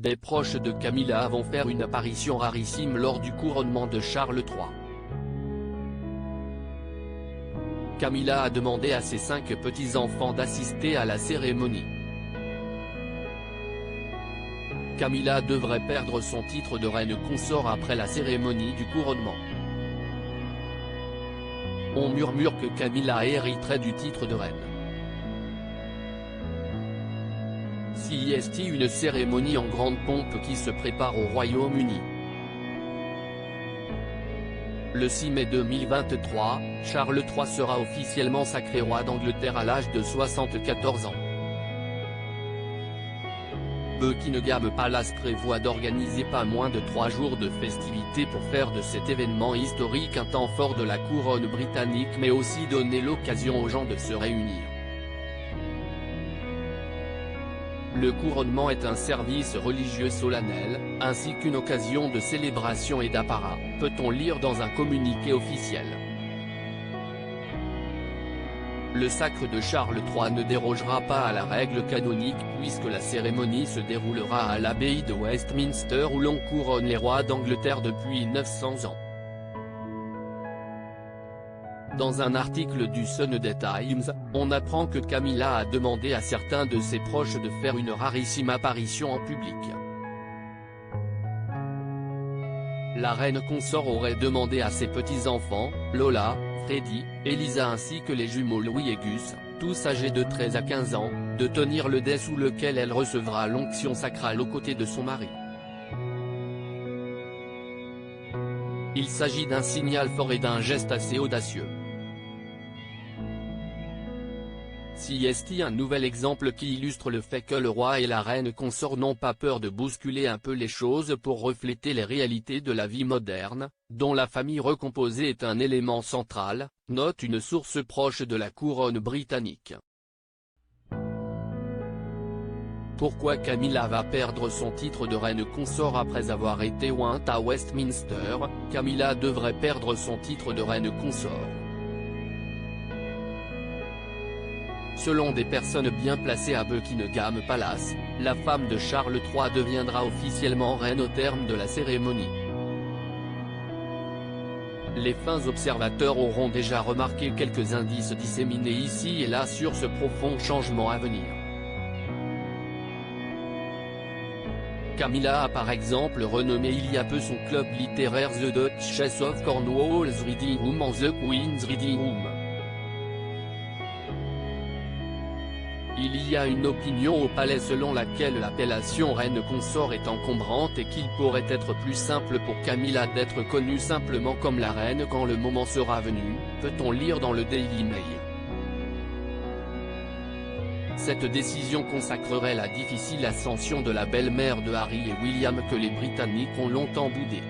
Des proches de Camilla vont faire une apparition rarissime lors du couronnement de Charles III. Camilla a demandé à ses 5 petits-enfants d'assister à la cérémonie. Camilla devrait perdre son titre de reine consort après la cérémonie du couronnement. On murmure que Camilla hériterait du titre de reine. C'est une cérémonie en grande pompe qui se prépare au Royaume-Uni. Le 6 mai 2023, Charles III sera officiellement sacré roi d'Angleterre à l'âge de 74 ans. Buckingham Palace prévoit d'organiser pas moins de 3 jours de festivités pour faire de cet événement historique un temps fort de la couronne britannique mais aussi donner l'occasion aux gens de se réunir. Le couronnement est un service religieux solennel, ainsi qu'une occasion de célébration et d'apparat, peut-on lire dans un communiqué officiel. Le sacre de Charles III ne dérogera pas à la règle canonique puisque la cérémonie se déroulera à l'abbaye de Westminster où l'on couronne les rois d'Angleterre depuis 900 ans. Dans un article du Sunday Times, on apprend que Camilla a demandé à certains de ses proches de faire une rarissime apparition en public. La reine consort aurait demandé à ses petits-enfants, Lola, Freddie, Elisa ainsi que les jumeaux Louis et Gus, tous âgés de 13 à 15 ans, de tenir le dais sous lequel elle recevra l'onction sacrale aux côtés de son mari. Il s'agit d'un signal fort et d'un geste assez audacieux. C'est un nouvel exemple qui illustre le fait que le roi et la reine consort n'ont pas peur de bousculer un peu les choses pour refléter les réalités de la vie moderne, dont la famille recomposée est un élément central, note une source proche de la couronne britannique. Pourquoi Camilla va perdre son titre de reine consort après avoir été ointe à Westminster? Camilla devrait perdre son titre de reine consort. Selon des personnes bien placées à Buckingham Palace, la femme de Charles III deviendra officiellement reine au terme de la cérémonie. Les fins observateurs auront déjà remarqué quelques indices disséminés ici et là sur ce profond changement à venir. Camilla a par exemple renommé il y a peu son club littéraire The Duchess of Cornwall's Reading Room en The Queen's Reading Room. Il y a une opinion au palais selon laquelle l'appellation reine consort est encombrante et qu'il pourrait être plus simple pour Camilla d'être connue simplement comme la reine quand le moment sera venu, peut-on lire dans le Daily Mail. Cette décision consacrerait la difficile ascension de la belle-mère de Harry et William que les Britanniques ont longtemps boudée.